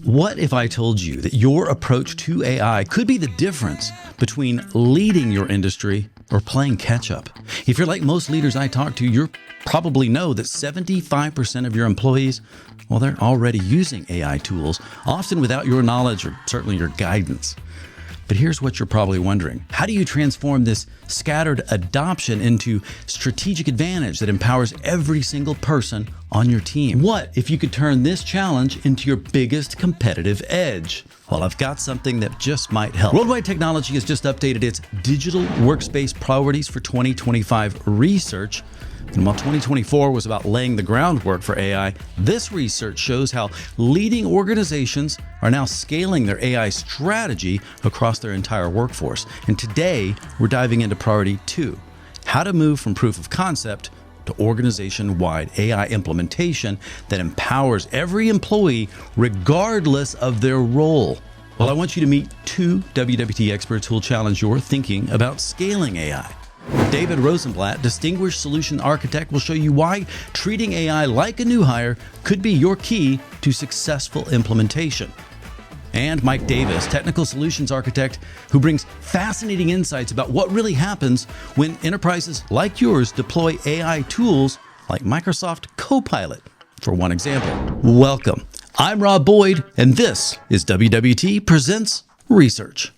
What if I told you that your approach to AI could be the difference between leading your industry or playing catch up? If you're like most leaders I talk to, you probably know that 75% of your employees, well, they're already using AI tools, often without your knowledge or certainly your guidance. But here's what you're probably wondering. How do you transform this scattered adoption into strategic advantage that empowers every single person on your team? What if you could turn this challenge into your biggest competitive edge? Well, I've got something that just might help. Worldwide Technology has just updated its digital workspace priorities for 2025 research. And while 2024 was about laying the groundwork for AI, this research shows how leading organizations are now scaling their AI strategy across their entire workforce. And today, we're diving into priority 2, how to move from proof of concept to organization-wide AI implementation that empowers every employee regardless of their role. Well, I want you to meet 2 WWT experts who will challenge your thinking about scaling AI. David Rosenblatt, Distinguished Solution Architect, will show you why treating AI like a new hire could be your key to successful implementation. And Mike Davis, Technical Solutions Architect, who brings fascinating insights about what really happens when enterprises like yours deploy AI tools like Microsoft Copilot, for one example. Welcome. I'm Robb Boyd, and this is WWT Presents Research.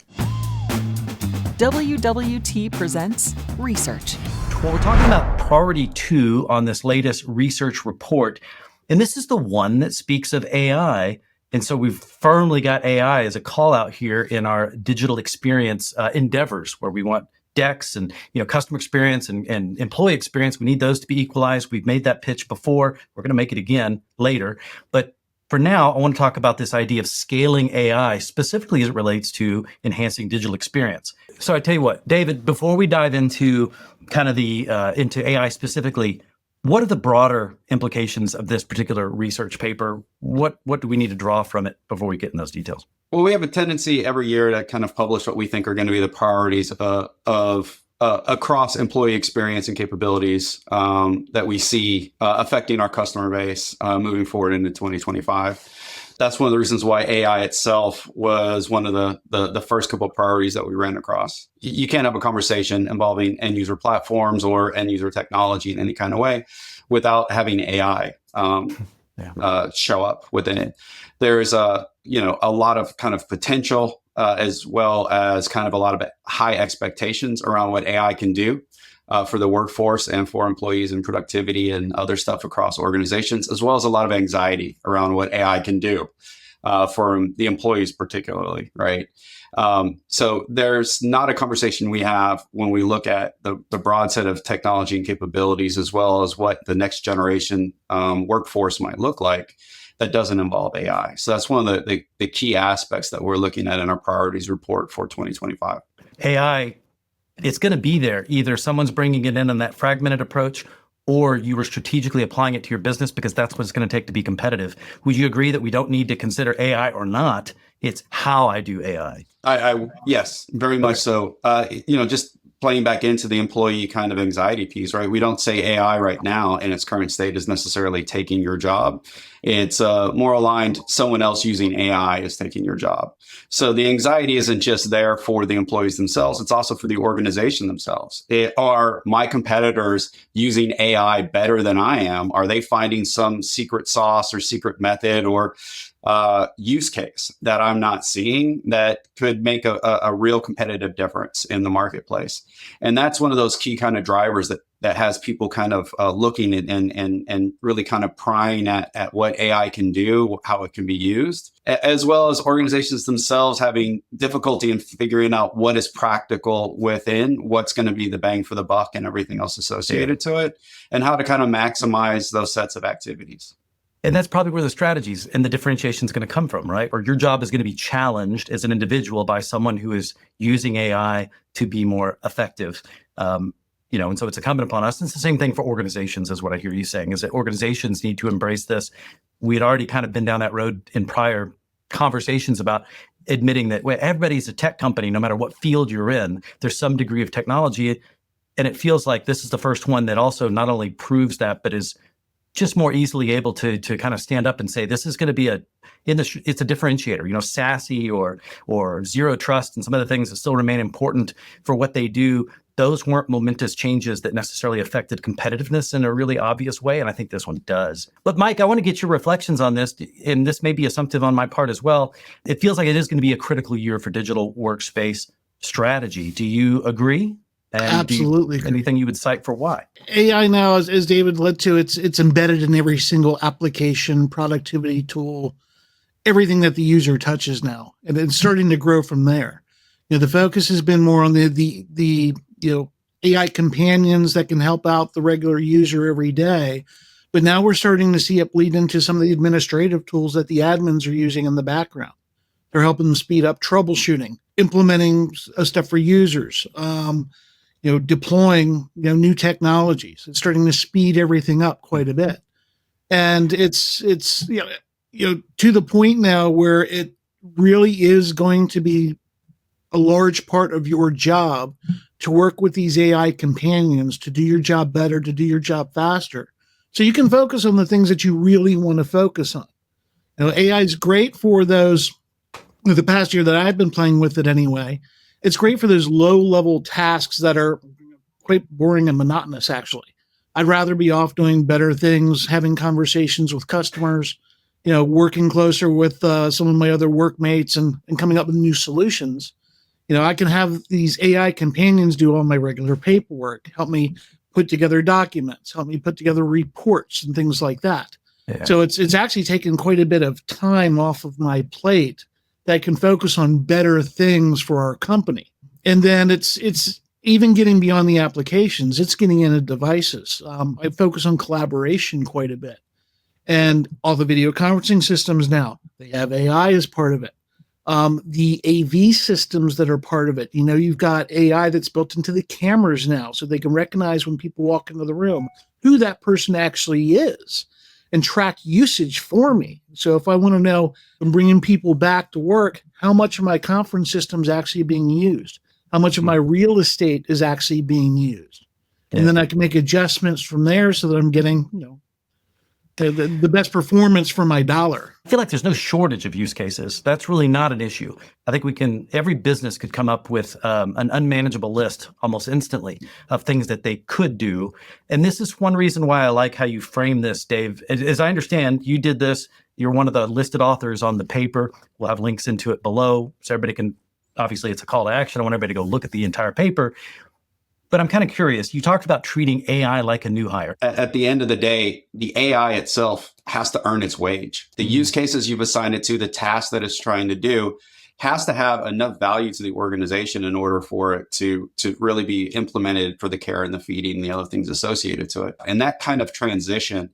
WWT presents Research. Well, we're talking about priority 2 on this latest research report, and this is the one that speaks of AI. And so we've firmly got AI as a call out here in our digital experience endeavors, where we want DEX and customer experience and employee experience. We need those to be equalized. We've made that pitch before. We're going to make it again later. But for now, I want to talk about this idea of scaling AI, specifically as it relates to enhancing digital experience. So I tell you what, David, before we dive into kind of into AI specifically, what are the broader implications of this particular research paper? What do we need to draw from it before we get in those details? Well, we have a tendency every year to kind of publish what we think are going to be the priorities of across employee experience and capabilities that we see affecting our customer base moving forward into 2025. That's one of the reasons why AI itself was one of the first couple of priorities that we ran across. You can't have a conversation involving end user platforms or end user technology in any kind of way without having AI show up within it. There's a lot of kind of potential as well as kind of a lot of high expectations around what AI can do for the workforce and for employees and productivity and other stuff across organizations, as well as a lot of anxiety around what AI can do for the employees particularly, right? So there's not a conversation we have when we look at the broad set of technology and capabilities, as well as what the next generation workforce might look like, that doesn't involve AI. So that's one of the key aspects that we're looking at in our priorities report for 2025. AI, it's going to be there. Either someone's bringing it in on that fragmented approach, or you were strategically applying it to your business because that's what it's going to take to be competitive. Would you agree that we don't need to consider AI or not? It's how I do AI. Yes, very much so. Just playing back into the employee kind of anxiety piece, right? We don't say AI right now in its current state is necessarily taking your job. It's more aligned, someone else using AI is taking your job. So the anxiety isn't just there for the employees themselves, it's also for the organization themselves. Are my competitors using AI better than I am? Are they finding some secret sauce or secret method or use case that I'm not seeing that could make a real competitive difference in the marketplace? And that's one of those key kind of drivers that has people kind of looking and really kind of prying at what AI can do, how it can be used, as well as organizations themselves having difficulty in figuring out what is practical within what's going to be the bang for the buck and everything else associated to it, and how to kind of maximize those sets of activities. And that's probably where the strategies and the differentiation is going to come from, right? Or your job is going to be challenged as an individual by someone who is using AI to be more effective. And so it's incumbent upon us. It's the same thing for organizations, is what I hear you saying, is that organizations need to embrace this. We had already kind of been down that road in prior conversations about admitting that everybody's a tech company, no matter what field you're in. There's some degree of technology. And it feels like this is the first one that also not only proves that, but is just more easily able to kind of stand up and say, this is going to be it's a differentiator. SASE or zero trust and some other things that still remain important for what they do. Those weren't momentous changes that necessarily affected competitiveness in a really obvious way, and I think this one does. But Mike, I want to get your reflections on this, and this may be assumptive on my part as well. It feels like it is going to be a critical year for digital workspace strategy. Do you agree? And Absolutely. Anything you would cite for why? AI now, as David led to, it's embedded in every single application, productivity tool, everything that the user touches now, and it's starting to grow from there. The focus has been more on the AI companions that can help out the regular user every day. But now we're starting to see it bleed into some of the administrative tools that the admins are using in the background. They're helping them speed up troubleshooting, implementing stuff for users, deploying new technologies. It's starting to speed everything up quite a bit. And it's to the point now where it really is going to be a large part of your job to work with these AI companions to do your job better, to do your job faster. So you can focus on the things that you really want to focus on. AI is great for those, the past year that I've been playing with it anyway, it's great for those low-level tasks that are quite boring and monotonous, actually. I'd rather be off doing better things, having conversations with customers, working closer with some of my other workmates and coming up with new solutions. I can have these AI companions do all my regular paperwork, help me put together documents, help me put together reports and things like that. Yeah. So it's actually taken quite a bit of time off of my plate that I can focus on better things for our company. And then it's even getting beyond the applications, it's getting into devices. I focus on collaboration quite a bit. And all the video conferencing systems now, they have AI as part of it. The AV systems that are part of it, you've got AI that's built into the cameras now, so they can recognize when people walk into the room who that person actually is and track usage for me. So if I want to know, I'm bringing people back to work, how much of my conference system is actually being used, how much of my real estate is actually being used. Yeah. And then I can make adjustments from there so that I'm getting, the best performance for my dollar. I feel like there's no shortage of use cases. That's really not an issue. I think every business could come up with an unmanageable list almost instantly of things that they could do. And this is one reason why I like how you frame this, Dave. As I understand, you did this. You're one of the listed authors on the paper. We'll have links into it below so everybody can, obviously it's a call to action. I want everybody to go look at the entire paper. But I'm kind of curious. You talked about treating AI like a new hire. At the end of the day, the AI itself has to earn its wage. The use cases you've assigned it to, the task that it's trying to do, has to have enough value to the organization in order for it to really be implemented for the care and the feeding and the other things associated to it. And that kind of transition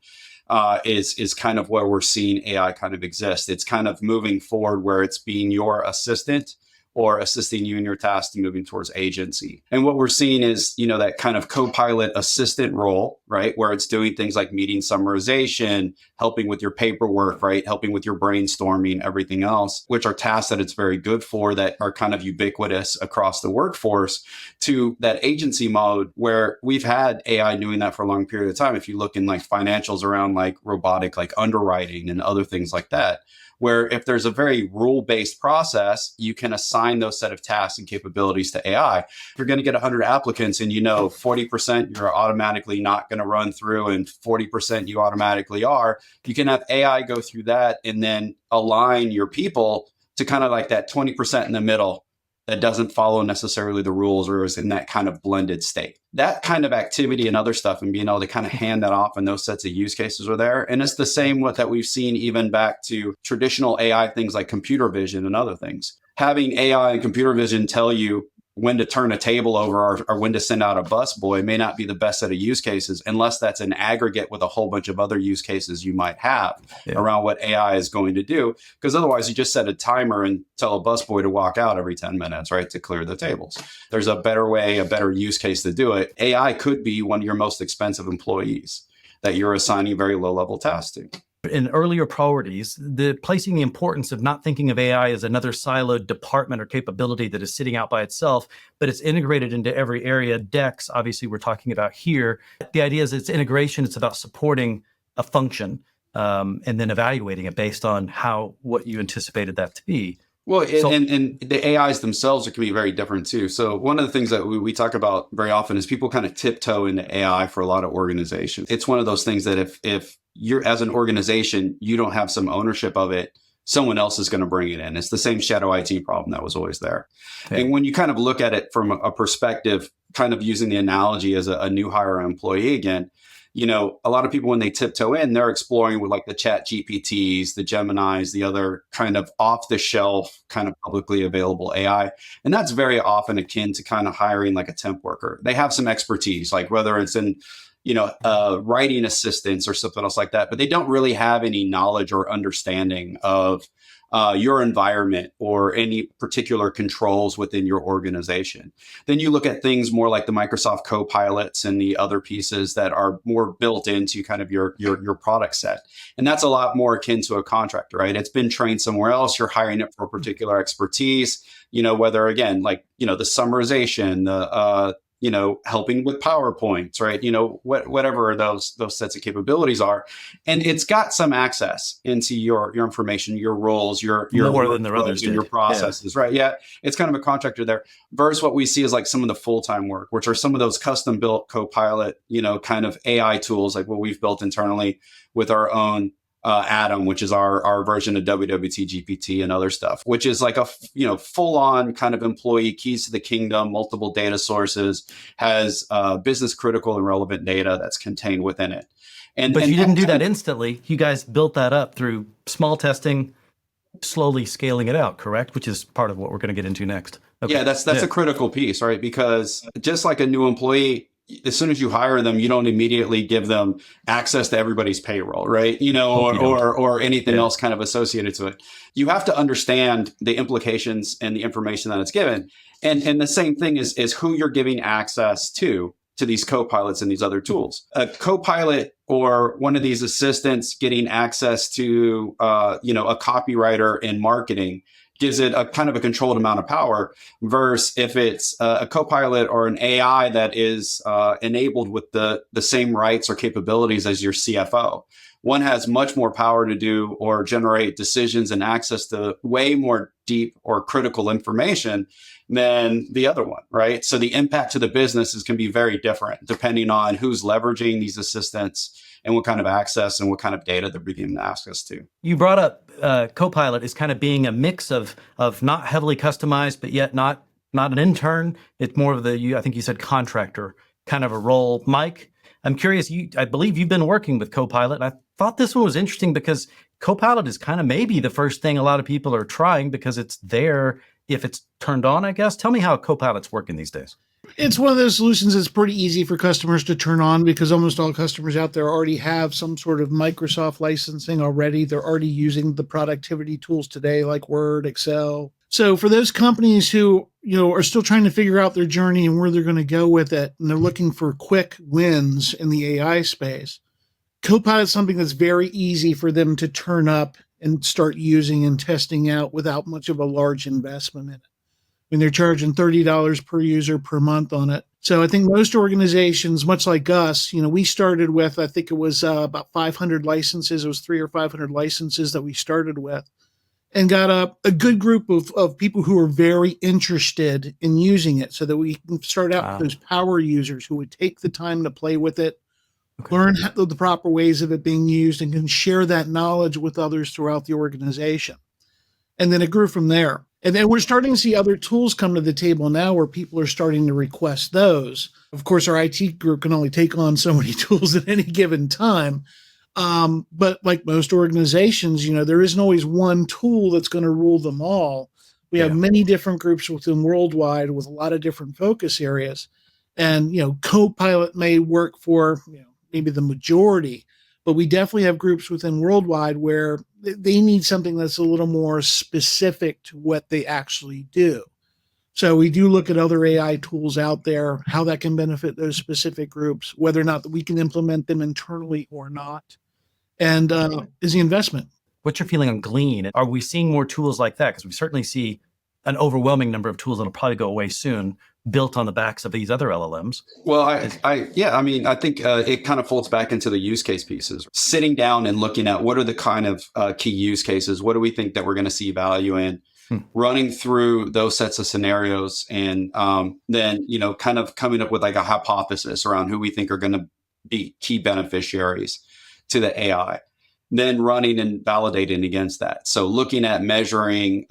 is kind of where we're seeing AI kind of exist. It's kind of moving forward where it's being your assistant or assisting you in your tasks and moving towards agency. And what we're seeing is, that kind of Copilot assistant role, right? Where it's doing things like meeting summarization, helping with your paperwork, right? Helping with your brainstorming, everything else, which are tasks that it's very good for that are kind of ubiquitous across the workforce, to that agency mode where we've had AI doing that for a long period of time. If you look in like financials around like robotic, like underwriting and other things like that, where if there's a very rule-based process, you can assign those set of tasks and capabilities to AI. If you're going to get 100 applicants and 40% you're automatically not going to run through and 40% you automatically are, you can have AI go through that and then align your people to kind of like that 20% in the middle that doesn't follow necessarily the rules or is in that kind of blended state. That kind of activity and other stuff and being able to kind of hand that off and those sets of use cases are there. And it's the same with that we've seen even back to traditional AI things like computer vision and other things. Having AI and computer vision tell you when to turn a table over or when to send out a busboy may not be the best set of use cases unless that's an aggregate with a whole bunch of other use cases you might have around what AI is going to do. Because otherwise you just set a timer and tell a busboy to walk out every 10 minutes, right, to clear the tables. There's a better way, a better use case to do it. AI could be one of your most expensive employees that you're assigning very low level tasks to. In earlier priorities, placing the importance of not thinking of AI as another siloed department or capability that is sitting out by itself, but it's integrated into every area. DEX, obviously, we're talking about here. The idea is it's integration. It's about supporting a function and then evaluating it based on what you anticipated that to be. Well, and the AIs themselves can be very different too. So one of the things that we talk about very often is people kind of tiptoe into AI for a lot of organizations. It's one of those things that if you're, as an organization, you don't have some ownership of it, someone else is going to bring it in. It's the same shadow IT problem that was always there. Okay. And when you kind of look at it from a perspective, kind of using the analogy as a new hire employee again, you know, a lot of people, when they tiptoe in, they're exploring with like the Chat GPTs, the Geminis, the other kind of off the shelf, kind of publicly available AI. And that's very often akin to kind of hiring like a temp worker. They have some expertise, like whether it's in, you know, writing assistance or something else like that, but they don't really have any knowledge or understanding of your environment or any particular controls within your organization. Then you look at things more like the Microsoft Copilots and the other pieces that are more built into kind of your product set. And that's a lot more akin to a contractor, right? It's been trained somewhere else. You're hiring it for a particular expertise, you know, whether again, like, you know, the summarization, you know, helping with PowerPoints, right? You know, whatever those sets of capabilities are, and it's got some access into your information, your roles, your more than the others and your processes, right? Yeah, it's kind of a contractor there. Versus what we see is like some of the full-time work, which are some of those custom-built Copilot, you know, kind of AI tools, like what we've built internally with our own Adam, which is our version of WWT GPT and other stuff, which is like a, you know, full on kind of employee keys to the kingdom, multiple data sources, has business critical and relevant data that's contained within it. But you didn't do that instantly. You guys built that up through small testing, slowly scaling it out, correct? Which is part of what we're going to get into next. Okay. Yeah, that's a critical piece, right? Because just like a new employee, as soon as you hire them, you don't immediately give them access to everybody's payroll, right? You know, or anything else kind of associated to it. You have to understand the implications and the information that it's given. And the same thing is who you're giving access to these copilots and these other tools. A copilot or one of these assistants getting access to, you know, a copywriter in marketing gives it a kind of a controlled amount of power, versus if it's a copilot or an AI that is enabled with the same rights or capabilities as your CFO. One has much more power to do or generate decisions and access to way more deep or critical information than the other one, right? So the impact to the businesses can be very different depending on who's leveraging these assistants and what kind of access and what kind of data they're beginning to access to. You brought up Copilot as kind of being a mix of not heavily customized, but yet not an intern. It's more of I think you said contractor kind of a role. Mike, I'm curious, I believe you've been working with Copilot. I thought this one was interesting because Copilot is kind of maybe the first thing a lot of people are trying because it's there if it's turned on, I guess. Tell me how Copilot's working these days. It's one of those solutions that's pretty easy for customers to turn on because almost all customers out there already have some sort of Microsoft licensing already. They're already using the productivity tools today like Word, Excel. So for those companies who, you know, are still trying to figure out their journey and where they're going to go with it, and they're looking for quick wins in the AI space, Copilot is something that's very easy for them to turn up and start using and testing out without much of a large investment in it. I mean, they're charging $30 per user per month on it. So I think most organizations, much like us, you know, we started with, I think it was about 500 licenses. It was 300 or 500 licenses that we started with, and got a good group of people who are very interested in using it so that we can start out with those power users who would take the time to play with it, learn the proper ways of it being used, and can share that knowledge with others throughout the organization. And then it grew from there. And then we're starting to see other tools come to the table now where people are starting to request those. Of course, our IT group can only take on so many tools at any given time. But like most organizations, you know, there isn't always one tool that's going to rule them all. We have many different groups within Worldwide with a lot of different focus areas. And, you know, Copilot may work for, you know, maybe the majority, but we definitely have groups within Worldwide where they need something that's a little more specific to what they actually do. So we do look at other AI tools out there, how that can benefit those specific groups, whether or not we can implement them internally or not, and is the investment. What's your feeling on Glean? Are we seeing more tools like that? Because we certainly see an overwhelming number of tools that'll probably go away soon. built on the backs of these other LLMs. Well, I think it kind of folds back into the use case pieces. Sitting down and looking at what are the kind of key use cases, what do we think that we're going to see value in, running through those sets of scenarios, and then kind of coming up with like a hypothesis around who we think are going to be key beneficiaries to the AI. Then running and validating against that. So looking at measuring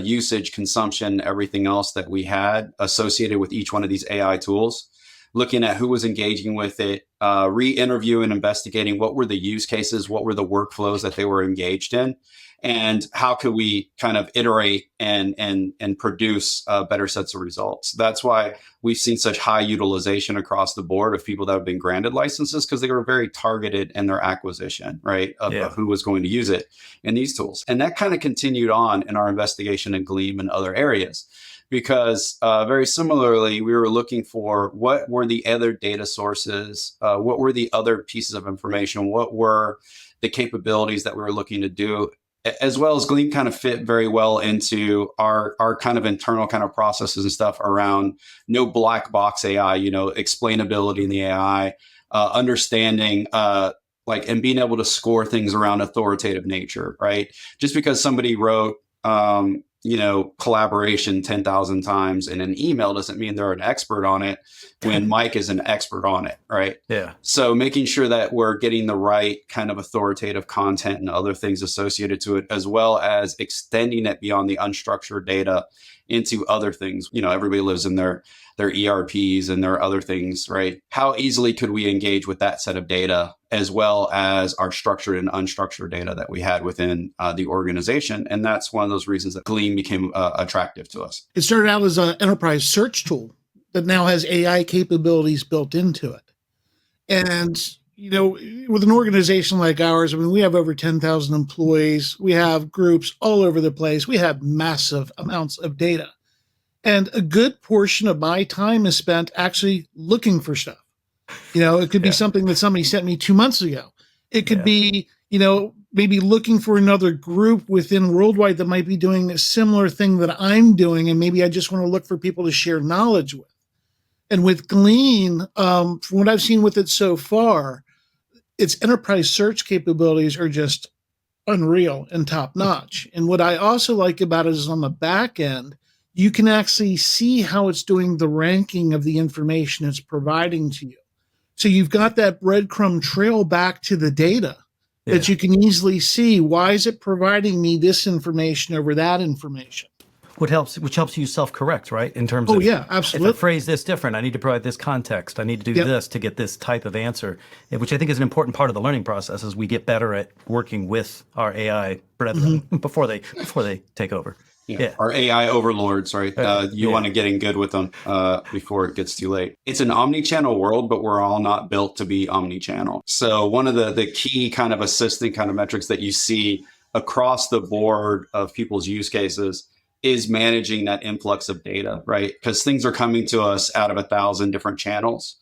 usage, consumption, everything else that we had associated with each one of these AI tools, looking at who was engaging with it, re-interviewing, investigating what were the use cases, what were the workflows that they were engaged in, and how could we kind of iterate and produce better sets of results. That's why we've seen such high utilization across the board of people that have been granted licenses, because they were very targeted in their acquisition, right, of who was going to use it in these tools. And that kind of continued on in our investigation in Gleam and other areas, because very similarly, we were looking for what were the other data sources, what were the other pieces of information, what were the capabilities that we were looking to do, as well as Gleam kind of fit very well into our kind of internal kind of processes and stuff around no black box AI, explainability in the AI, understanding, and being able to score things around authoritative nature, right? Just because somebody wrote, collaboration 10,000 times in an email doesn't mean they're an expert on it when Mike is an expert on it, right? Yeah. So making sure that we're getting the right kind of authoritative content and other things associated to it, as well as extending it beyond the unstructured data into other things. Everybody lives in their ERPs and their other things, right? How easily could we engage with that set of data, as well as our structured and unstructured data that we had within the organization? And that's one of those reasons that Gleam became attractive to us. It started out as an enterprise search tool that now has AI capabilities built into it. And, with an organization like ours, we have over 10,000 employees. We have groups all over the place. We have massive amounts of data. And a good portion of my time is spent actually looking for stuff. It could be something that somebody sent me 2 months ago. It could be, maybe looking for another group within Worldwide that might be doing a similar thing that I'm doing. And maybe I just want to look for people to share knowledge with. And with Glean, from what I've seen with it so far, its enterprise search capabilities are just unreal and top notch. And what I also like about it is on the back end, you can actually see how it's doing the ranking of the information it's providing to you. So you've got that breadcrumb trail back to the data that you can easily see. Why is it providing me this information over that information? Which helps you self-correct, right? In terms of, absolutely. If I phrase this different, I need to provide this context. I need to do this to get this type of answer, which I think is an important part of the learning process as we get better at working with our AI brethren before they take over. Yeah. Our AI overlords, right? You want to get in good with them before it gets too late. It's an omni-channel world, but we're all not built to be omni-channel. So one of the key kind of assistant kind of metrics that you see across the board of people's use cases is managing that influx of data, right? Because things are coming to us out of 1,000 different channels,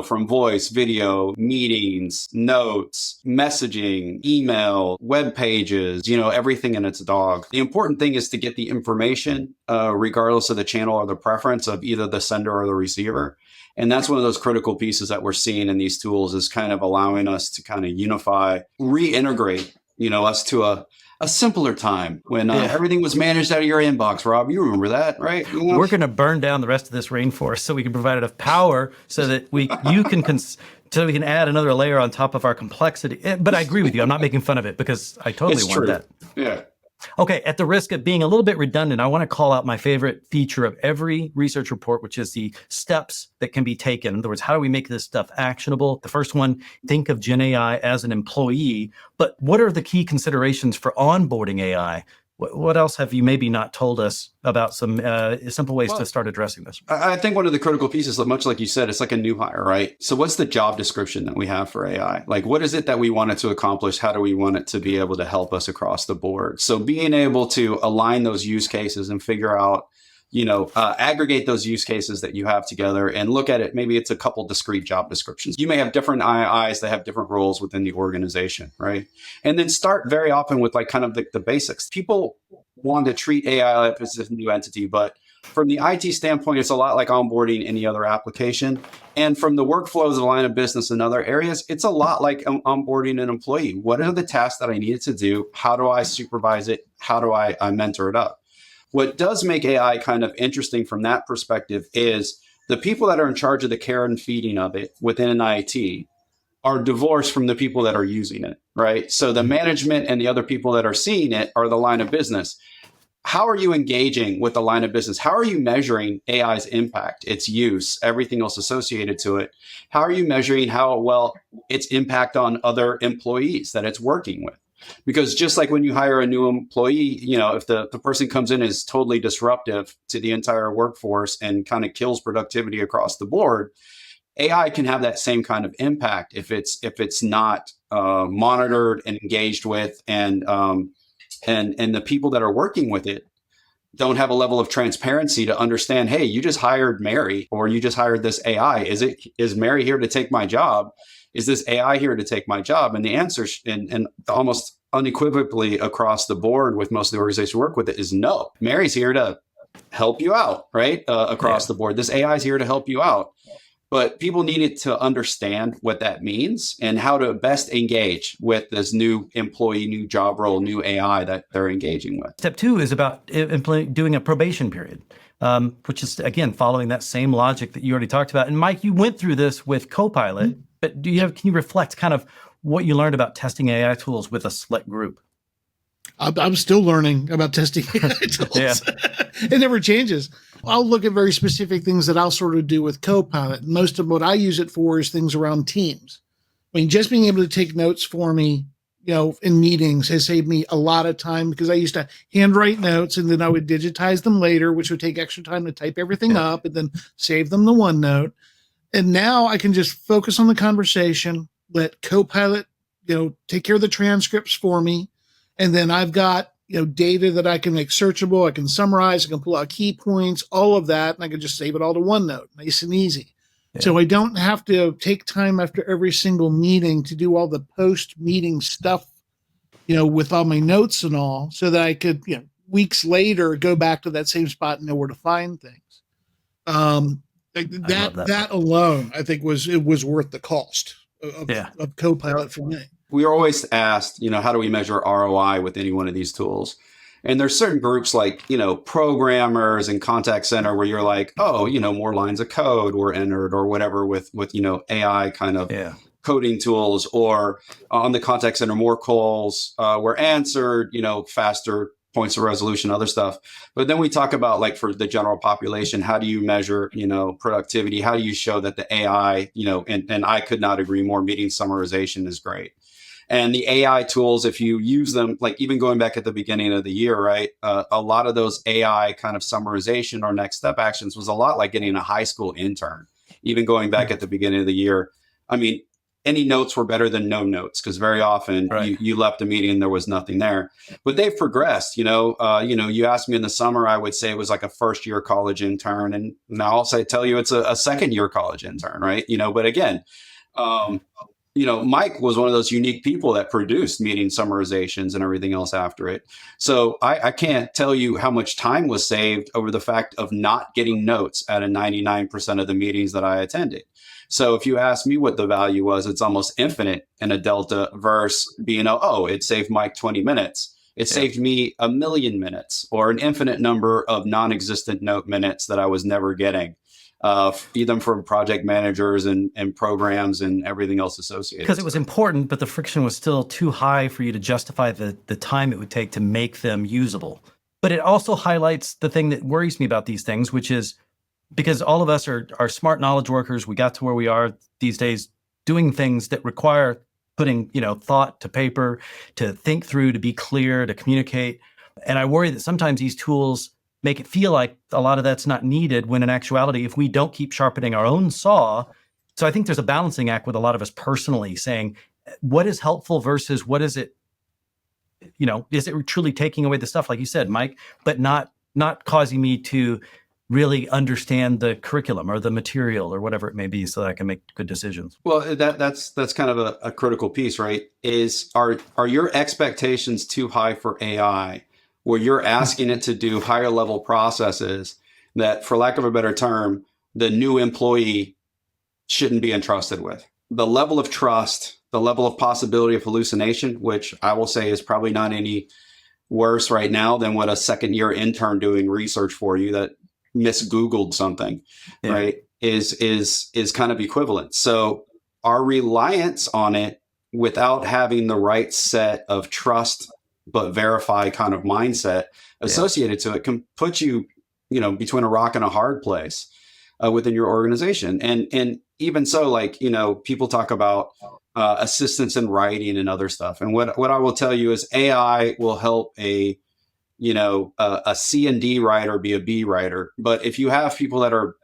from voice, video, meetings, notes, messaging, email, web pages, everything in its dog. The important thing is to get the information, regardless of the channel or the preference of either the sender or the receiver. And that's one of those critical pieces that we're seeing in these tools, is kind of allowing us to kind of unify, reintegrate, us to a simpler time when everything was managed out of your inbox. Rob, you remember that, right? We're going to burn down the rest of this rainforest so we can provide enough power so that we can add another layer on top of our complexity. But I agree with you. I'm not making fun of it because I totally want that. Yeah. Okay, at the risk of being a little bit redundant, I want to call out my favorite feature of every research report, which is the steps that can be taken. In other words, how do we make this stuff actionable? The first one, think of Gen AI as an employee, but what are the key considerations for onboarding AI? What else have you maybe not told us about some simple ways to start addressing this? I think one of the critical pieces, much like you said, it's like a new hire, right? So what's the job description that we have for AI? Like, what is it that we want it to accomplish? How do we want it to be able to help us across the board? So being able to align those use cases and figure out, aggregate those use cases that you have together and look at it. Maybe it's a couple discrete job descriptions. You may have different IIs that have different roles within the organization, right? And then start very often with kind of the basics. People want to treat AI as a new entity, but From the IT standpoint, it's a lot like onboarding any other application. And from the workflows of the line of business and other areas, it's a lot like onboarding an employee. What are the tasks that I needed to do? How do I supervise it? How do I mentor it up? What does make AI kind of interesting from that perspective is the people that are in charge of the care and feeding of it within an IT are divorced from the people that are using it, right? So the management and the other people that are seeing it are the line of business. How are you engaging with the line of business? How are you measuring AI's impact, its use, everything else associated to it? How are you measuring how well its impact on other employees that it's working with? Because just like when you hire a new employee, if the person comes in is totally disruptive to the entire workforce and kind of kills productivity across the board, AI can have that same kind of impact if it's not monitored and engaged with, and the people that are working with it don't have a level of transparency to understand, hey, you just hired Mary, or you just hired this AI. Is Mary here to take my job? Is this AI here to take my job? And the answer, and almost unequivocally across the board with most of the organizations we work with, it is no. Mary's here to help you out, right? Across the board. This AI is here to help you out. But people needed to understand what that means and how to best engage with this new employee, new job role, new AI that they're engaging with. Step 2 is about doing a probation period, which is, again, following that same logic that you already talked about. And Mike, you went through this with Copilot, but can you reflect kind of what you learned about testing AI tools with a select group? I'm still learning about testing AI tools. Yeah. It never changes. I'll look at very specific things that I'll sort of do with Copilot. Most of what I use it for is things around teams. I mean, just being able to take notes for me, in meetings has saved me a lot of time, because I used to handwrite notes and then I would digitize them later, which would take extra time to type everything up and then save them to OneNote. And now I can just focus on the conversation, let Copilot, take care of the transcripts for me. And then I've got, data that I can make searchable. I can summarize, I can pull out key points, all of that. And I can just save it all to OneNote, nice and easy. Yeah. So I don't have to take time after every single meeting to do all the post-meeting stuff, with all my notes and all, so that I could, weeks later, go back to that same spot and know where to find things. That alone, I think it was worth the cost of Copilot for me. We are always asked, how do we measure ROI with any one of these tools? And there's certain groups like, programmers and contact center where you're like, oh, more lines of code were entered or whatever with AI kind of coding tools, or on the contact center, more calls were answered, faster points of resolution, other stuff. But then we talk about, like, for the general population, how do you measure, productivity? How do you show that the AI, and I could not agree more, meeting summarization is great. And the AI tools, if you use them, like even going back at the beginning of the year, right? A lot of those AI kind of summarization or next step actions was a lot like getting a high school intern. Even going back at the beginning of the year, I mean, any notes were better than no notes, because very often you left a meeting and there was nothing there. But they've progressed. You asked me in the summer, I would say it was like a first year college intern, and now I'll tell you it's a second year college intern, right? But again. Mike was one of those unique people that produced meeting summarizations and everything else after it. So I can't tell you how much time was saved over the fact of not getting notes at a 99% of the meetings that I attended. So if you ask me what the value was, it's almost infinite in a delta versus being, it saved Mike 20 minutes. It saved me 1 million minutes, or an infinite number of non-existent note minutes that I was never getting. Either from project managers and programs and everything else associated. Because it was important, but the friction was still too high for you to justify the time it would take to make them usable. But it also highlights the thing that worries me about these things, which is because all of us are smart knowledge workers. We got to where we are these days doing things that require putting, thought to paper, to think through, to be clear, to communicate. And I worry that sometimes these tools make it feel like a lot of that's not needed, when in actuality, if we don't keep sharpening our own saw. So I think there's a balancing act with a lot of us personally, saying what is helpful versus what is it, is it truly taking away the stuff, like you said, Mike, but not causing me to really understand the curriculum or the material or whatever it may be, so that I can make good decisions. Well, that's kind of a critical piece, right? Are your expectations too high for AI, where you're asking it to do higher level processes that, for lack of a better term, the new employee shouldn't be entrusted with. The level of trust, the level of possibility of hallucination, which I will say is probably not any worse right now than what a second year intern doing research for you that mis-Googled something, right, is kind of equivalent. So our reliance on it without having the right set of trust but verify kind of mindset associated to it can put you, between a rock and a hard place within your organization. And even so, like, people talk about assistance in writing and other stuff. And what I will tell you is AI will help a C and D writer be a B writer. But if you have people that are,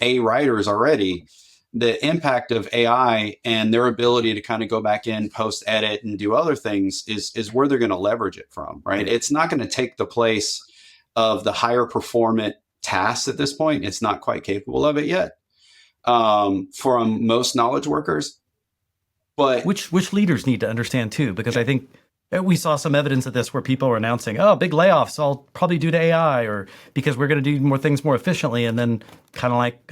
A writers already, the impact of AI and their ability to kind of go back in, post edit and do other things is where they're going to leverage it from, right? It's not going to take the place of the higher performant tasks at this point. It's not quite capable of it yet for most knowledge workers. But which leaders need to understand too, because I think we saw some evidence of this where people are announcing, oh, big layoffs, all probably due to AI or because we're going to do more things more efficiently. And then kind of like,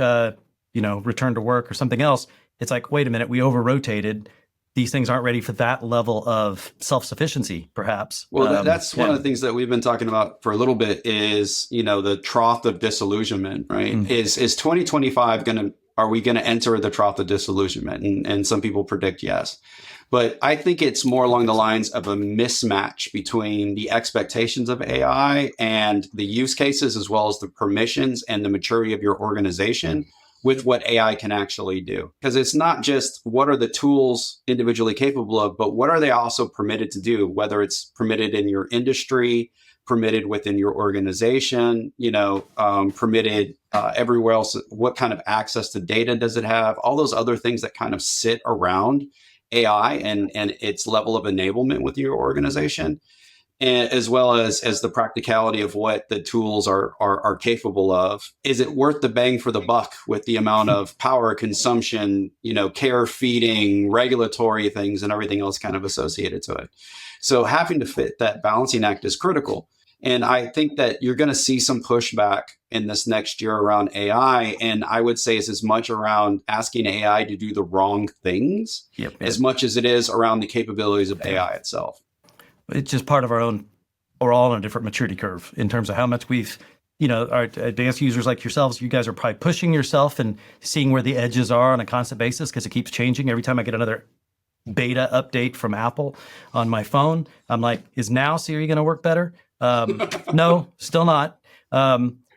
return to work or something else. It's like, wait a minute, we over-rotated. These things aren't ready for that level of self-sufficiency, perhaps. Well, that's one of the things that we've been talking about for a little bit is, the trough of disillusionment, right? Mm-hmm. Is 2025 are we going to enter the trough of disillusionment? And some people predict yes. But I think it's more along the lines of a mismatch between the expectations of AI and the use cases, as well as the permissions and the maturity of your organization with what AI can actually do. Because it's not just what are the tools individually capable of, but what are they also permitted to do, whether it's permitted in your industry, permitted within your organization, permitted everywhere else. What kind of access to data does it have? All those other things that kind of sit around AI and its level of enablement with your organization, and as well as the practicality of what the tools are capable of. Is it worth the bang for the buck with the amount of power consumption, care, feeding, regulatory things, and everything else kind of associated to it? So having to fit that balancing act is critical. And I think that you're going to see some pushback in this next year around AI. And I would say it's as much around asking AI to do the wrong things as much as it is around the capabilities of AI itself. It's just part of our own, we're all on a different maturity curve in terms of how much we've, our advanced users like yourselves, you guys are probably pushing yourself and seeing where the edges are on a constant basis because it keeps changing. Every time I get another beta update from Apple on my phone, I'm like, is now Siri going to work better? No, still not.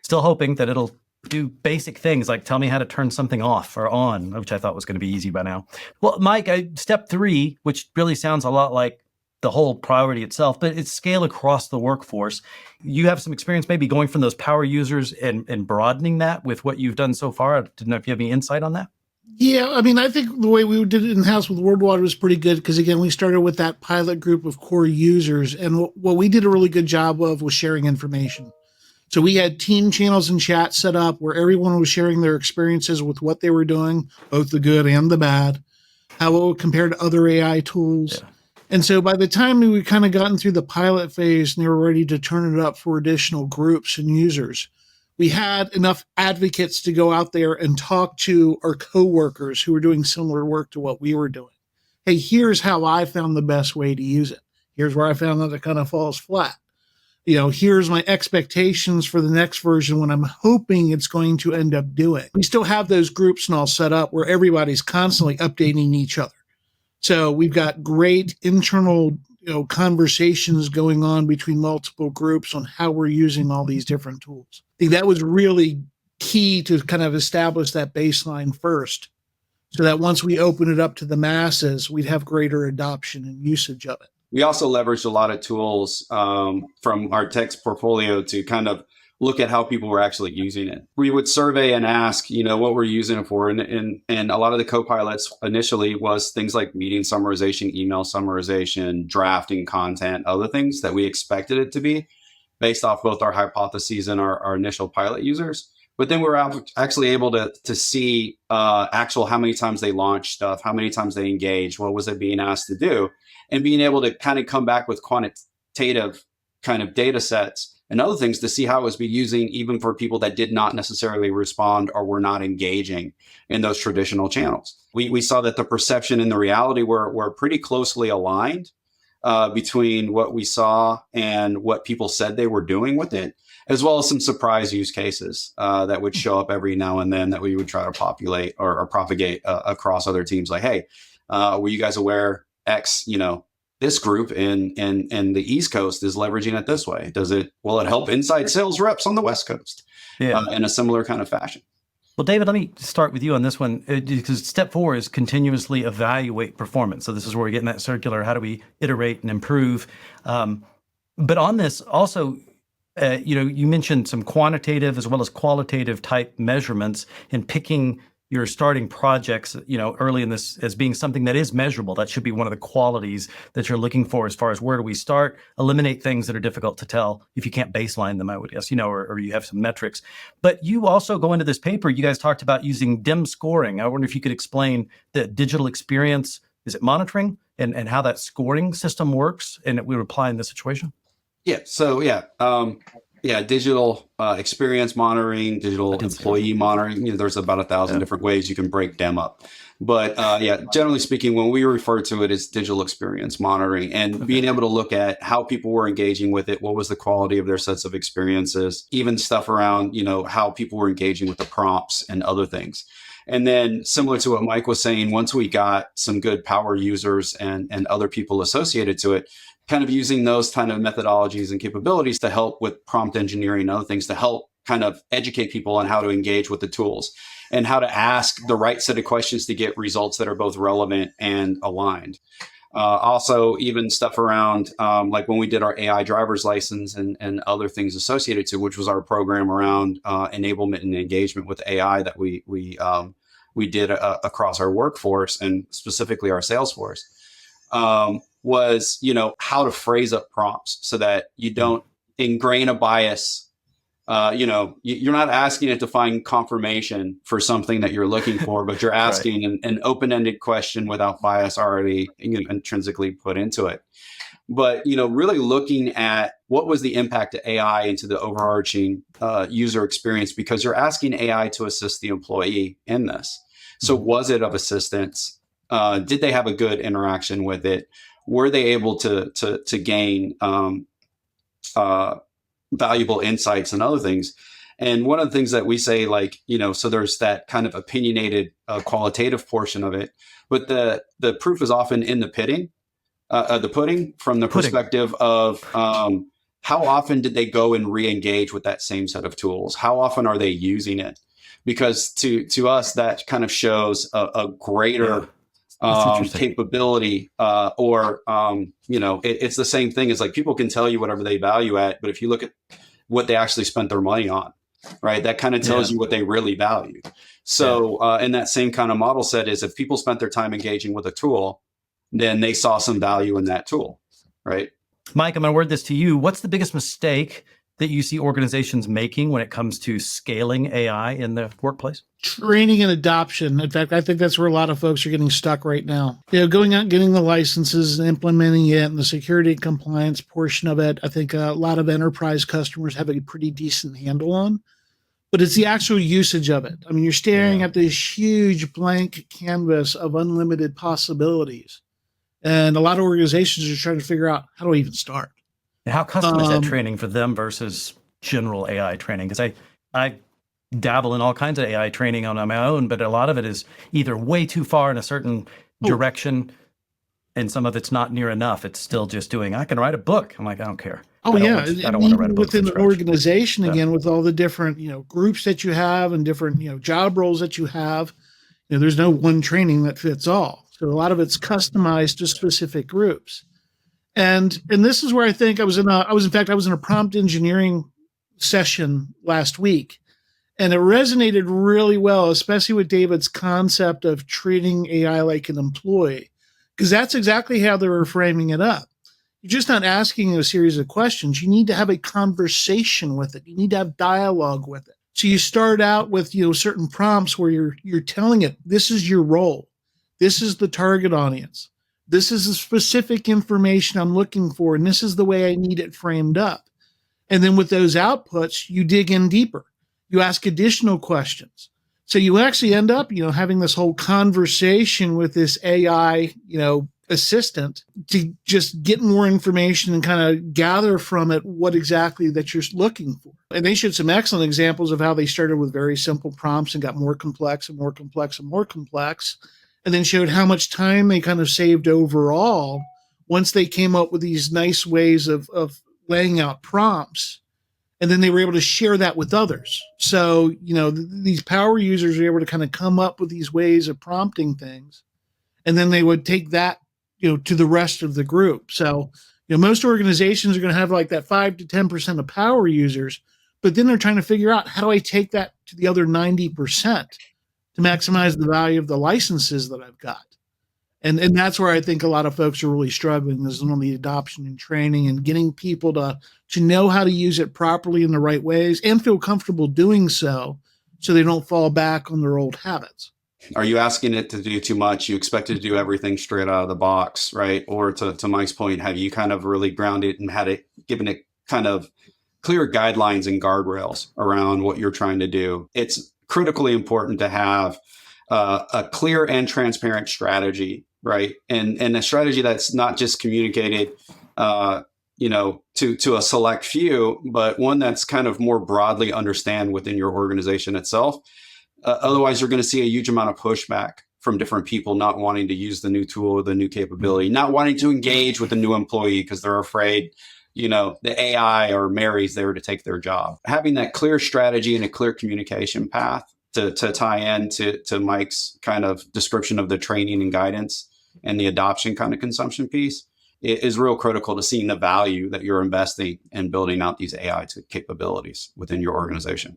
Still hoping that it'll do basic things like tell me how to turn something off or on, which I thought was going to be easy by now. Well, Mike, step 3, which really sounds a lot like the whole priority itself, but it's scale across the workforce. You have some experience maybe going from those power users and broadening that with what you've done so far. I didn't know if you have any insight on that. Yeah, I mean, I think the way we did it in-house with Worldwide was pretty good because, again, we started with that pilot group of core users. And what we did a really good job of was sharing information. So we had team channels and chat set up where everyone was sharing their experiences with what they were doing, both the good and the bad, how it would compare to other AI tools. Yeah. And so by the time we kind of gotten through the pilot phase and they were ready to turn it up for additional groups and users, we had enough advocates to go out there and talk to our coworkers who were doing similar work to what we were doing. Hey, here's how I found the best way to use it. Here's where I found that it kind of falls flat. Here's my expectations for the next version when I'm hoping it's going to end up doing. We still have those groups and all set up where everybody's constantly updating each other. So we've got great internal conversations going on between multiple groups on how we're using all these different tools. I think that was really key to kind of establish that baseline first, so that once we open it up to the masses, we'd have greater adoption and usage of it. We also leveraged a lot of tools from our text portfolio to kind of look at how people were actually using it. We would survey and ask, what we're using it for. And a lot of the copilots initially was things like meeting summarization, email summarization, drafting content, other things that we expected it to be based off both our hypotheses and our initial pilot users. But then we were actually able to see actual how many times they launched stuff, how many times they engaged, what was it being asked to do, and being able to kind of come back with quantitative kind of data sets and other things to see how it was being using even for people that did not necessarily respond or were not engaging in those traditional channels. We saw that the perception and the reality were pretty closely aligned between what we saw and what people said they were doing with it, as well as some surprise use cases that would show up every now and then that we would try to populate or propagate across other teams. Like, hey, were you guys aware X, this group in the East Coast is leveraging it this way? Will it help inside sales reps on the West Coast in a similar kind of fashion? Well, David, let me start with you on this one, because step 4 is continuously evaluate performance. So this is where we get in that circular. How do we iterate and improve? But on this also, you mentioned some quantitative as well as qualitative type measurements in picking your starting projects, early in this as being something that is measurable. That should be one of the qualities that you're looking for as far as where do we start, eliminate things that are difficult to tell if you can't baseline them, I would guess, or you have some metrics. But you also go into this paper, you guys talked about using DIM scoring. I wonder if you could explain the digital experience, is it monitoring, and how that scoring system works and we would apply in this situation? Yeah. So digital experience monitoring, digital employee monitoring. There's about 1,000 different ways you can break them up. But generally speaking, when we refer to it as digital experience monitoring and being able to look at how people were engaging with it, what was the quality of their sets of experiences, even stuff around, how people were engaging with the prompts and other things. And then similar to what Mike was saying, once we got some good power users and other people associated to it, kind of using those kind of methodologies and capabilities to help with prompt engineering and other things to help kind of educate people on how to engage with the tools and how to ask the right set of questions to get results that are both relevant and aligned. Also, even stuff around like when we did our AI driver's license and other things associated to, which was our program around enablement and engagement with AI that we did across our workforce and specifically our sales force. Was, how to phrase up prompts so that you don't ingrain a bias. You're not asking it to find confirmation for something that you're looking for, but you're asking an open-ended question without bias already intrinsically put into it. But, really looking at what was the impact of AI into the overarching user experience, because you're asking AI to assist the employee in this. So was it of assistance? Did they have a good interaction with it? Were they able to gain valuable insights and other things? And one of the things that we say, so there's that kind of opinionated qualitative portion of it, but the proof is often in the pudding from the perspective of how often did they go and re-engage with that same set of tools? How often are they using it? Because to us, that kind of shows a greater capability, it's the same thing as like people can tell you whatever they value at, but if you look at what they actually spent their money on, right, that kind of tells you what they really value. So in that same kind of model set is if people spent their time engaging with a tool, then they saw some value in that tool, right? Mike, I'm going to word this to you. What's the biggest mistake that you see organizations making when it comes to scaling AI in the workplace? Training and adoption. In fact, I think that's where a lot of folks are getting stuck right now. Going out, getting the licenses and implementing it and the security and compliance portion of it, I think a lot of enterprise customers have a pretty decent handle on. But it's the actual usage of it. I mean, you're staring at this huge blank canvas of unlimited possibilities. And a lot of organizations are trying to figure out, how do I even start? How custom is that training for them versus general AI training? Because I dabble in all kinds of AI training on my own, but a lot of it is either way too far in a certain direction, and some of it's not near enough. It's still just doing, I can write a book. I'm like, I don't care. I don't want to write a book within an organization, again, with all the different groups that you have and different job roles that you have, there's no one training that fits all. So a lot of it's customized to specific groups. And this is where I think I was in a prompt engineering session last week, and it resonated really well, especially with David's concept of treating AI like an employee, because that's exactly how they were framing it up. You're just not asking a series of questions. You need to have a conversation with it. You need to have dialogue with it. So you start out with certain prompts where you're telling it, this is your role, this is the target audience. This is the specific information I'm looking for, and this is the way I need it framed up. And then with those outputs, you dig in deeper. You ask additional questions. So you actually end up, having this whole conversation with this AI, assistant to just get more information and kind of gather from it what exactly that you're looking for. And they showed some excellent examples of how they started with very simple prompts and got more complex and more complex and more complex, and then showed how much time they kind of saved overall once they came up with these nice ways of laying out prompts. And then they were able to share that with others. So, these power users were able to kind of come up with these ways of prompting things. And then they would take that, to the rest of the group. So, most organizations are going to have like that 5 to 10% of power users, but then they're trying to figure out, how do I take that to the other 90% to maximize the value of the licenses that I've got? And that's where I think a lot of folks are really struggling, is on the adoption and training and getting people to know how to use it properly in the right ways and feel comfortable doing so they don't fall back on their old habits. Are you asking it to do too much? You expect it to do everything straight out of the box, right? Or to Mike's point, have you kind of really grounded and given it kind of clear guidelines and guardrails around what you're trying to do? It's critically important to have a clear and transparent strategy, right? And a strategy that's not just communicated, to a select few, but one that's kind of more broadly understand within your organization itself. Otherwise, you're going to see a huge amount of pushback from different people not wanting to use the new tool or the new capability, not wanting to engage with the new employee because they're afraid, the AI or Mary's there to take their job. Having that clear strategy and a clear communication path to tie in to Mike's kind of description of the training and guidance and the adoption kind of consumption piece is real critical to seeing the value that you're investing in building out these AI capabilities within your organization.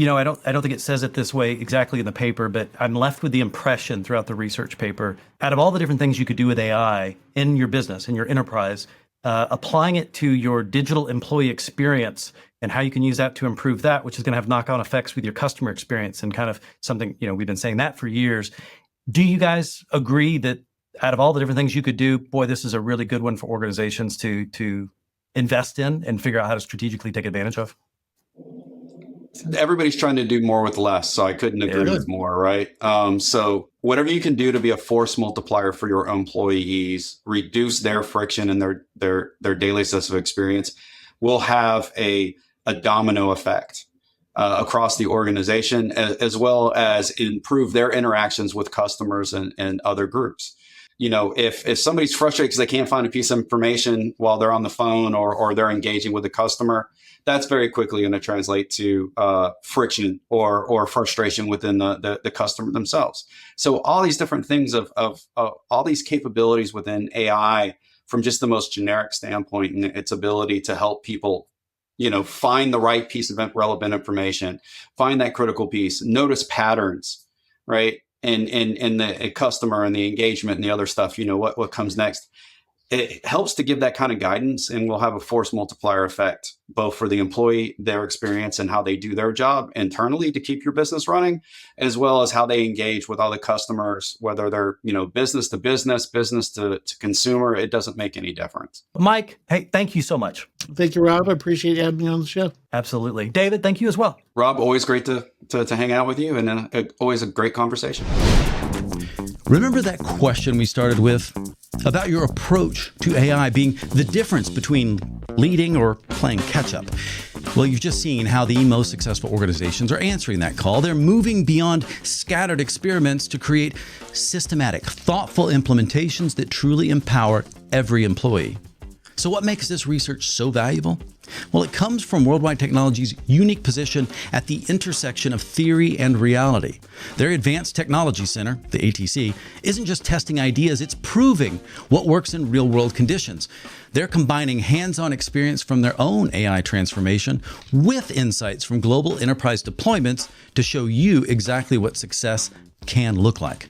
I don't think it says it this way exactly in the paper, but I'm left with the impression throughout the research paper, out of all the different things you could do with AI in your business, in your enterprise, applying it to your digital employee experience and how you can use that to improve that, which is going to have knock-on effects with your customer experience and kind of something, we've been saying that for years. Do you guys agree that out of all the different things you could do, boy, this is a really good one for organizations to invest in and figure out how to strategically take advantage of? Everybody's trying to do more with less, so I couldn't agree with more, right? So whatever you can do to be a force multiplier for your employees, reduce their friction in their daily sense of experience, will have a domino effect across the organization, as well as improve their interactions with customers and other groups. If somebody's frustrated because they can't find a piece of information while they're on the phone or they're engaging with a customer, that's very quickly going to translate to friction or frustration within the customer themselves. So all these different things of all these capabilities within AI, from just the most generic standpoint and its ability to help people, find the right piece of relevant information, find that critical piece, notice patterns, right? And the customer and the engagement and the other stuff, what comes next. It helps to give that kind of guidance, and will have a force multiplier effect, both for the employee, their experience and how they do their job internally to keep your business running, as well as how they engage with other customers, whether they're, business to business, business to consumer. It doesn't make any difference. Mike, hey, thank you so much. Thank you, Rob. I appreciate you having me on the show. Absolutely. David, thank you as well. Rob, always great to hang out with you, and always a great conversation. Remember that question we started with about your approach to AI being the difference between leading or playing catch up? Well, you've just seen how the most successful organizations are answering that call. They're moving beyond scattered experiments to create systematic, thoughtful implementations that truly empower every employee. So what makes this research so valuable? Well, it comes from Worldwide Technology's unique position at the intersection of theory and reality. Their Advanced Technology Center, the ATC, isn't just testing ideas, it's proving what works in real-world conditions. They're combining hands-on experience from their own AI transformation with insights from global enterprise deployments to show you exactly what success can look like.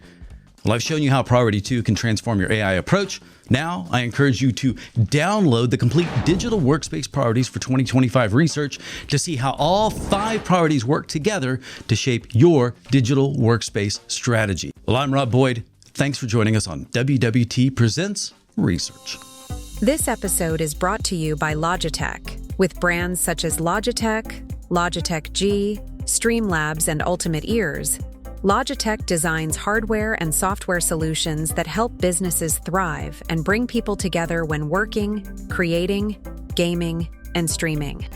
Well, I've shown you how Priority 2 can transform your AI approach. Now, I encourage you to download the complete digital workspace priorities for 2025 research to see how all 5 priorities work together to shape your digital workspace strategy. Well, I'm Robb Boyd. Thanks for joining us on WWT Presents Research. This episode is brought to you by Logitech. With brands such as Logitech, Logitech G, Streamlabs, and Ultimate Ears, Logitech designs hardware and software solutions that help businesses thrive and bring people together when working, creating, gaming, and streaming.